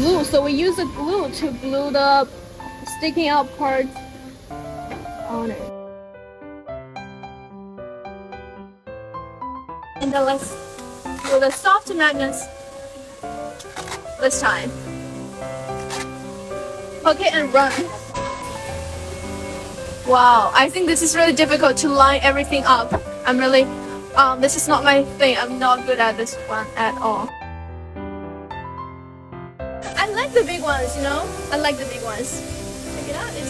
glue, so we use the glue to glue the sticking out part on it. And then let's do the soft magnets this time. Okay, and run. Wow, I think this is really difficult to line everything up. I'm really, this is not my thing. I'm not good at this one at all. I like the big ones, you know? I like the big ones. Check it out.